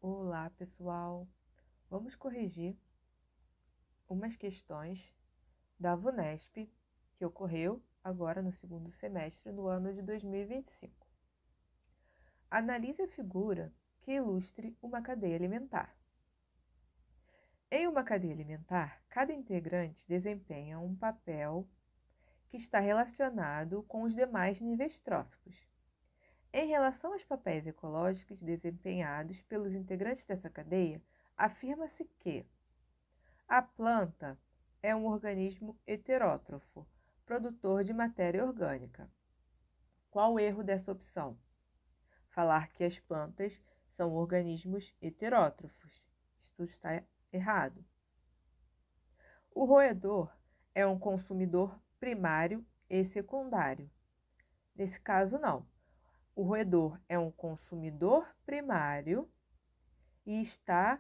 Olá, pessoal! Vamos corrigir umas questões da VUNESP que ocorreu agora no segundo semestre do ano de 2025. Analise a figura que ilustre uma cadeia alimentar. Em uma cadeia alimentar, cada integrante desempenha um papel que está relacionado com os demais níveis tróficos. Em relação aos papéis ecológicos desempenhados pelos integrantes dessa cadeia, afirma-se que a planta é um organismo heterótrofo, produtor de matéria orgânica. Qual o erro dessa opção? Falar que as plantas são organismos heterótrofos. Isto está errado. O roedor é um consumidor primário e secundário. Nesse caso, não. O roedor é um consumidor primário e está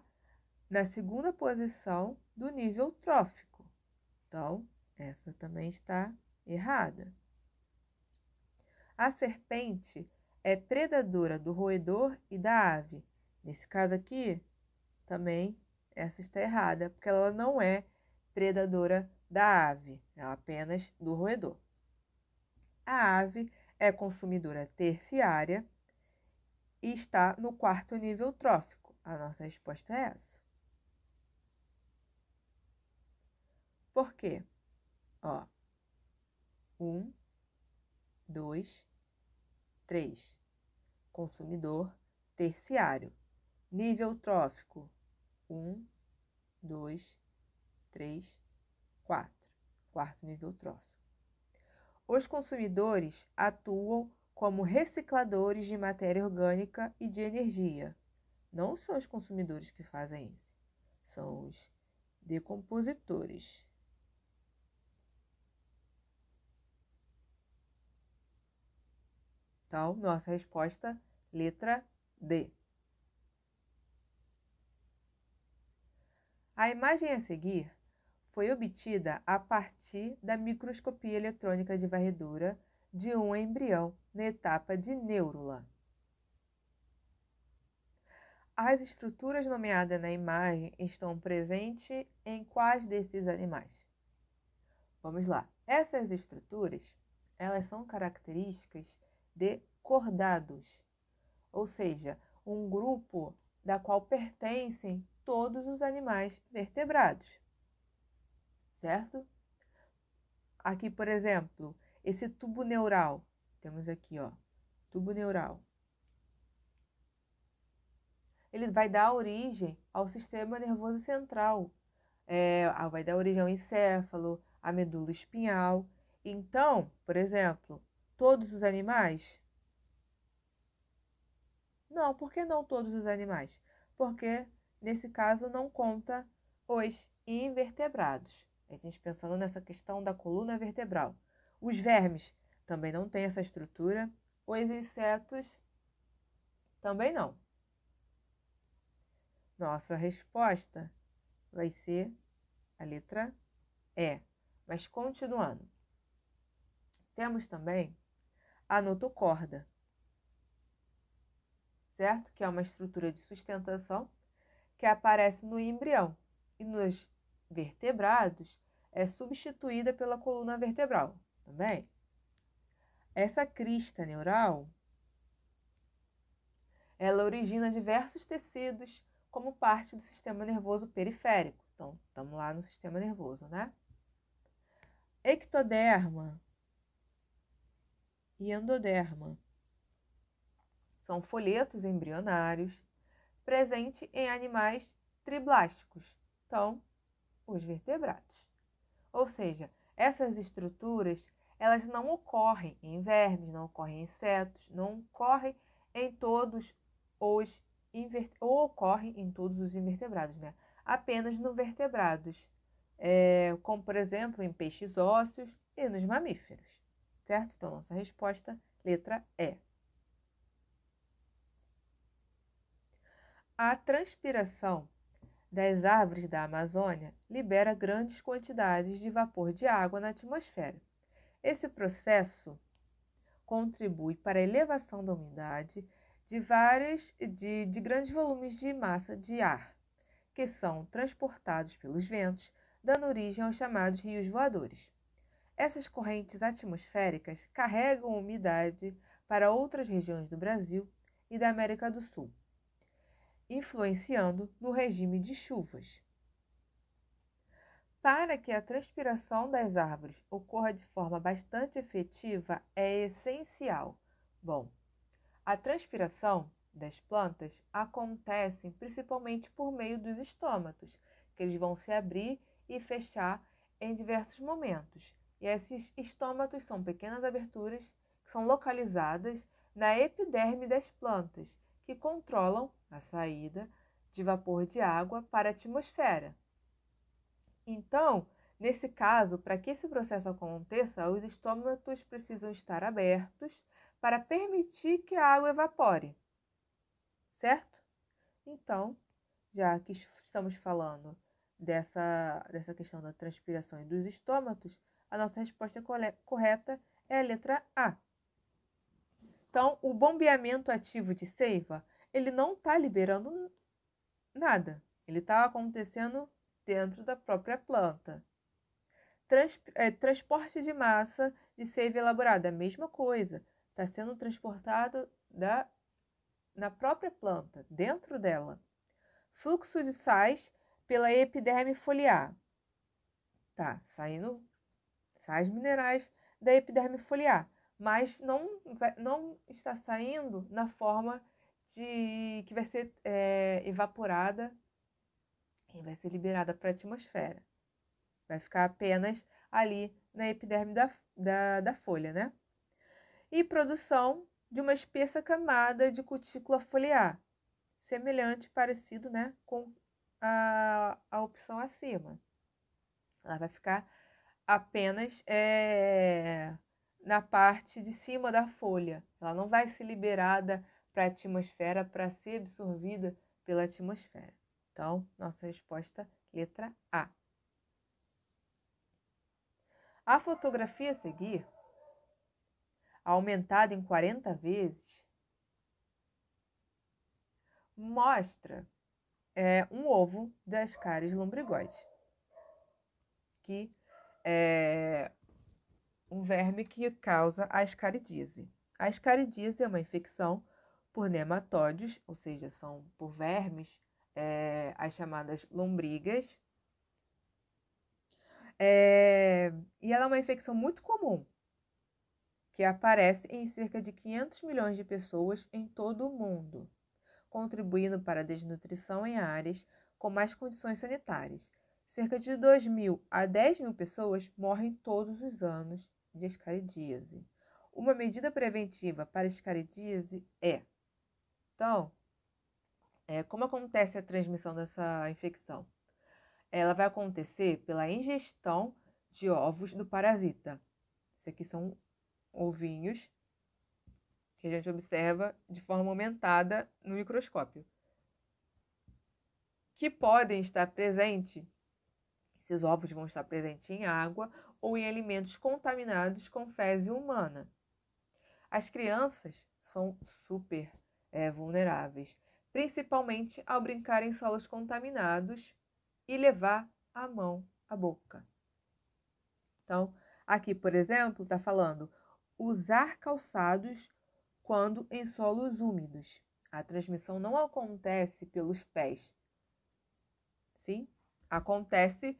na segunda posição do nível trófico. Então, essa também está errada. A serpente é predadora do roedor e da ave. Nesse caso aqui, também essa está errada, porque ela não é predadora da ave, ela apenas do roedor. A ave é consumidora terciária e está no quarto nível trófico. A nossa resposta é essa. Por quê? 1, 2, 3. Consumidor terciário. Nível trófico. 1, 2, 3, 4. Quarto nível trófico. Os consumidores atuam como recicladores de matéria orgânica e de energia. Não são os consumidores que fazem isso, são os decompositores. Então, nossa resposta, letra D. A imagem a seguir foi obtida a partir da microscopia eletrônica de varredura de um embrião na etapa de neurula. As estruturas nomeadas na imagem estão presentes em quais desses animais? Vamos lá. Essas estruturas, elas são características de cordados, ou seja, um grupo da qual pertencem todos os animais vertebrados, certo? Aqui, por exemplo, esse tubo neural, temos aqui, tubo neural. Ele vai dar origem ao sistema nervoso central, vai dar origem ao encéfalo, à medula espinhal. Então, por exemplo, todos os animais? Não, por que não todos os animais? Porque, nesse caso, não conta os invertebrados. A gente pensando nessa questão da coluna vertebral. Os vermes também não têm essa estrutura. Os insetos também não. Nossa resposta vai ser a letra E. Mas continuando. Temos também a notocorda, certo? Que é uma estrutura de sustentação que aparece no embrião e nos vertebrados é substituída pela coluna vertebral, também. Essa crista neural, ela origina diversos tecidos como parte do sistema nervoso periférico. Então, estamos lá no sistema nervoso, né? Ectoderma e endoderma são folhetos embrionários presentes em animais triblásticos, então, os vertebrados. Ou seja, essas estruturas, elas não ocorrem em vermes, não ocorrem em insetos, não ocorrem em todos os ou ocorrem em todos os invertebrados, né? Apenas no vertebrados, como por exemplo em peixes ósseos e nos mamíferos, certo? Então, nossa resposta, letra E. A transpiração das árvores da Amazônia libera grandes quantidades de vapor de água na atmosfera. Esse processo contribui para a elevação da umidade de grandes volumes de massa de ar, que são transportados pelos ventos, dando origem aos chamados rios voadores. Essas correntes atmosféricas carregam umidade para outras regiões do Brasil e da América do Sul, influenciando no regime de chuvas. Para que a transpiração das árvores ocorra de forma bastante efetiva, é essencial. Bom, a transpiração das plantas acontece principalmente por meio dos estômatos, que eles vão se abrir e fechar em diversos momentos. E esses estômatos são pequenas aberturas que são localizadas na epiderme das plantas, que controlam a saída de vapor de água para a atmosfera. Então, nesse caso, para que esse processo aconteça, os estômatos precisam estar abertos para permitir que a água evapore, certo? Então, já que estamos falando dessa questão da transpiração e dos estômatos, a nossa resposta correta é a letra A. Então, o bombeamento ativo de seiva, ele não está liberando nada, ele está acontecendo dentro da própria planta. Transporte de massa de seiva elaborada, a mesma coisa, está sendo transportado na própria planta, dentro dela. Fluxo de sais pela epiderme foliar. Tá saindo sais minerais da epiderme foliar, mas não está saindo na forma que vai ser evaporada e vai ser liberada para a atmosfera. Vai ficar apenas ali na epiderme da folha, né? E produção de uma espessa camada de cutícula foliar, semelhante, parecido, né, com a opção acima. Ela vai ficar apenas na parte de cima da folha. Ela não vai ser liberada para a atmosfera para ser absorvida pela atmosfera. Então, nossa resposta, letra A. A fotografia a seguir, aumentada em 40 vezes, mostra um ovo da Ascaris lombrigoide, que é um verme que causa a ascaridíase. A ascaridíase é uma infecção por nematóides, ou seja, são por vermes, as chamadas lombrigas. E ela é uma infecção muito comum, que aparece em cerca de 500 milhões de pessoas em todo o mundo, contribuindo para a desnutrição em áreas com mais condições sanitárias. Cerca de 2.000 a 10.000 pessoas morrem todos os anos de ascaridíase. Uma medida preventiva para a ascaridíase Então, como acontece a transmissão dessa infecção? Ela vai acontecer pela ingestão de ovos do parasita. Isso aqui são ovinhos que a gente observa de forma aumentada no microscópio, que podem estar presentes, esses ovos vão estar presentes em água ou em alimentos contaminados com fezes humana. As crianças são super vulneráveis, principalmente ao brincar em solos contaminados e levar a mão à boca. Então, aqui, por exemplo, está falando usar calçados quando em solos úmidos. A transmissão não acontece pelos pés. Sim? Acontece,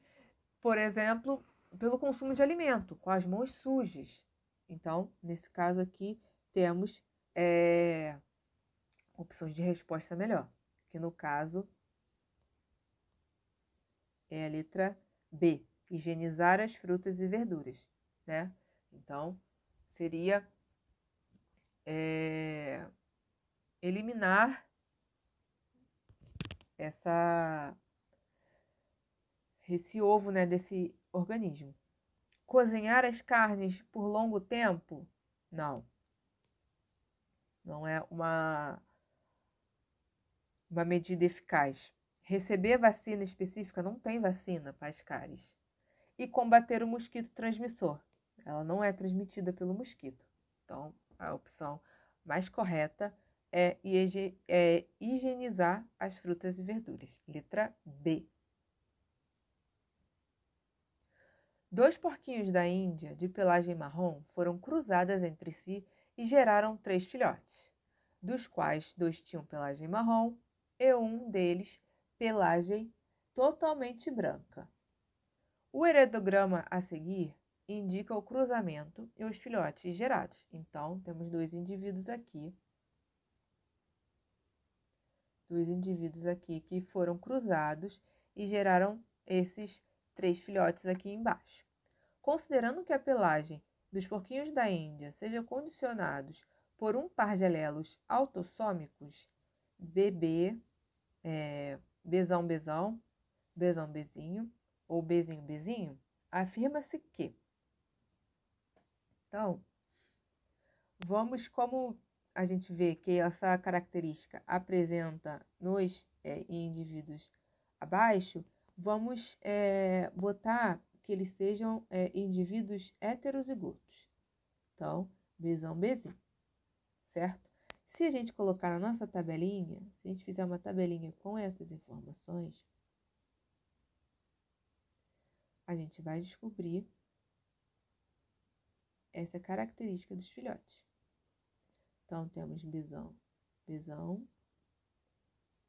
por exemplo, pelo consumo de alimento, com as mãos sujas. Então, nesse caso aqui, temos opções de resposta melhor, que no caso é a letra B, higienizar as frutas e verduras, né? Então, seria eliminar esse ovo, né, desse organismo. Cozinhar as carnes por longo tempo? Não. Não é uma medida eficaz. Receber vacina específica, não tem vacina para as cáries. E combater o mosquito transmissor. Ela não é transmitida pelo mosquito. Então, a opção mais correta é higienizar as frutas e verduras. Letra B. 2 porquinhos da Índia de pelagem marrom foram cruzadas entre si e geraram 3 filhotes, dos quais 2 tinham pelagem marrom e um deles pelagem totalmente branca. O heredograma a seguir indica o cruzamento e os filhotes gerados. Então, temos 2 indivíduos aqui. 2 indivíduos aqui que foram cruzados e geraram esses 3 filhotes aqui embaixo. Considerando que a pelagem dos porquinhos da Índia seja condicionados por um par de alelos autossômicos, BB, Bzão, Bzão, Bzão, Bzinho, ou Bzinho, Bzinho, afirma-se que. Então, vamos, como a gente vê que essa característica apresenta nos indivíduos abaixo, vamos botar que eles sejam indivíduos heterozigotos. Então, Bzão, Bzinho, certo? Se a gente colocar na nossa tabelinha, se a gente fizer uma tabelinha com essas informações, a gente vai descobrir essa característica dos filhotes. Então, temos Bzão, Bzão,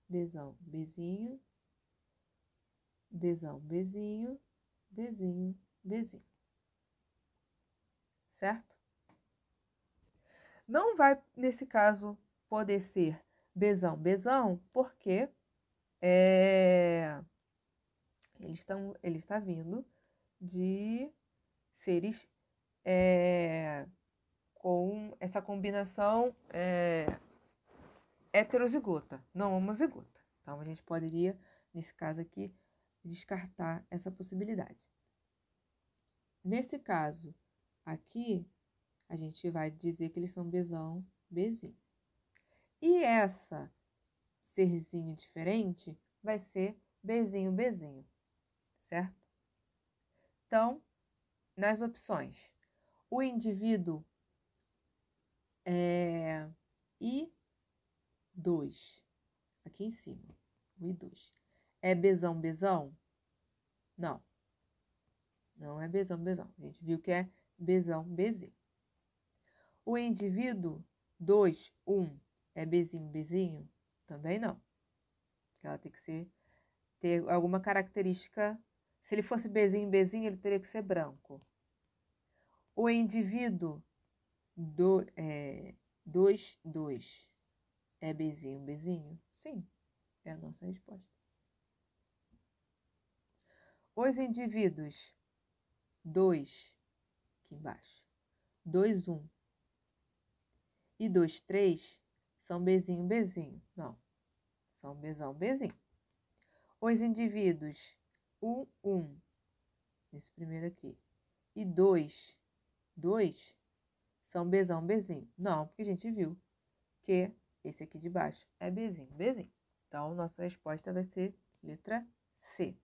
Bzão, Bzinho, Bzão, Bzinho, Bzinho, Bzinho. Certo? Não vai, nesse caso, poder ser Bzão, Bzão, porque ele está vindo de seres com essa combinação heterozigota, não homozigota. Então, a gente poderia, nesse caso aqui, descartar essa possibilidade. Nesse caso aqui, a gente vai dizer que eles são Bzão, Bzinho. E essa serzinho diferente vai ser Bzinho, Bzinho, certo? Então, nas opções, o indivíduo I2, aqui em cima, o I2, é Bzão, Bzão? Não. Não é Bzão, Bzão. A gente viu que é Bzão, Bzinho. O indivíduo 2, 1, é Bzinho, Bzinho? Também não. Porque ela tem que ter alguma característica. Se ele fosse Bzinho, Bzinho, ele teria que ser branco. O indivíduo 2, 2, é Bzinho, Bzinho? Sim, é a nossa resposta. Os indivíduos 2, aqui embaixo, 2, 1 e 2, 3 são Bzinho, Bzinho? Não, são Bzão, Bzinho. Os indivíduos 1, 1, esse primeiro aqui, e 2, 2 são Bzão, Bzinho? Não, porque a gente viu que esse aqui de baixo é Bzinho, Bzinho. Então, nossa resposta vai ser letra C.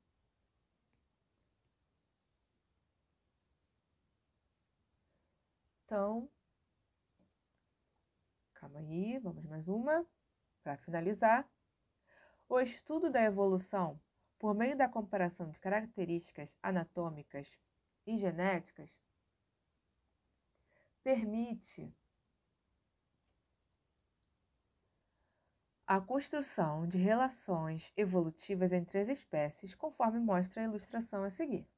Então, calma aí, vamos mais uma para finalizar. O estudo da evolução por meio da comparação de características anatômicas e genéticas permite a construção de relações evolutivas entre as espécies, conforme mostra a ilustração a seguir.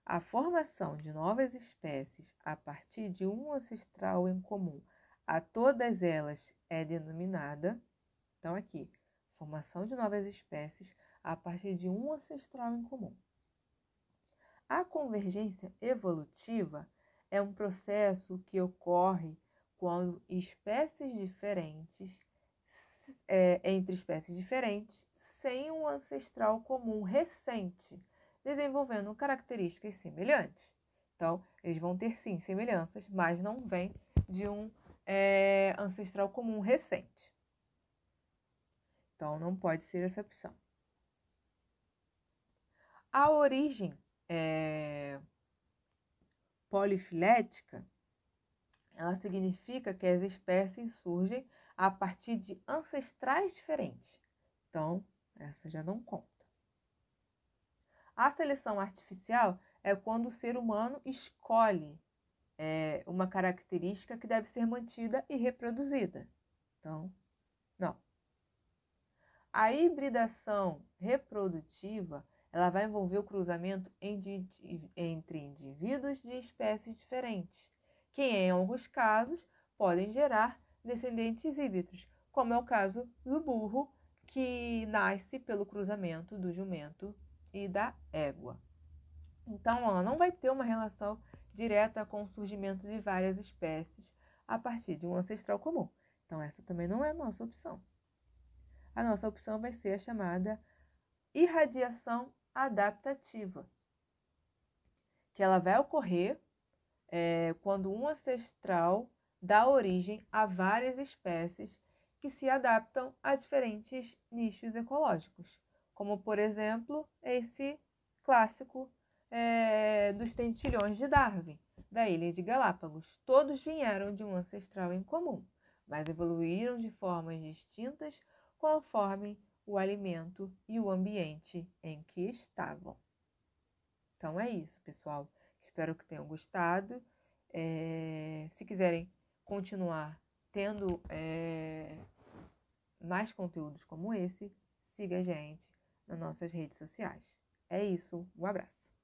A formação de novas espécies a partir de um ancestral em comum a todas elas é denominada, então aqui, formação de novas espécies a partir de um ancestral em comum. A convergência evolutiva é um processo que ocorre quando espécies diferentes, entre espécies diferentes, sem um ancestral comum recente, desenvolvendo características semelhantes. Então, eles vão ter sim semelhanças, mas não vêm de um ancestral comum recente. Então, não pode ser essa opção. A origem polifilética, ela significa que as espécies surgem a partir de ancestrais diferentes. Então, essa já não conta. A seleção artificial é quando o ser humano escolhe uma característica que deve ser mantida e reproduzida. Então, não. A hibridação reprodutiva, ela vai envolver o cruzamento entre indivíduos de espécies diferentes, que em alguns casos podem gerar descendentes híbridos, como é o caso do burro, que nasce pelo cruzamento do jumento e da égua. Então, ela não vai ter uma relação direta com o surgimento de várias espécies a partir de um ancestral comum. Então, essa também não é a nossa opção. A nossa opção vai ser a chamada irradiação adaptativa, que ela vai ocorrer quando um ancestral dá origem a várias espécies que se adaptam a diferentes nichos ecológicos, como, por exemplo, esse clássico dos tentilhões de Darwin, da ilha de Galápagos. Todos vieram de um ancestral em comum, mas evoluíram de formas distintas conforme o alimento e o ambiente em que estavam. Então é isso, pessoal. Espero que tenham gostado. Se quiserem continuar tendo mais conteúdos como esse, siga a gente nas nossas redes sociais. É isso, um abraço.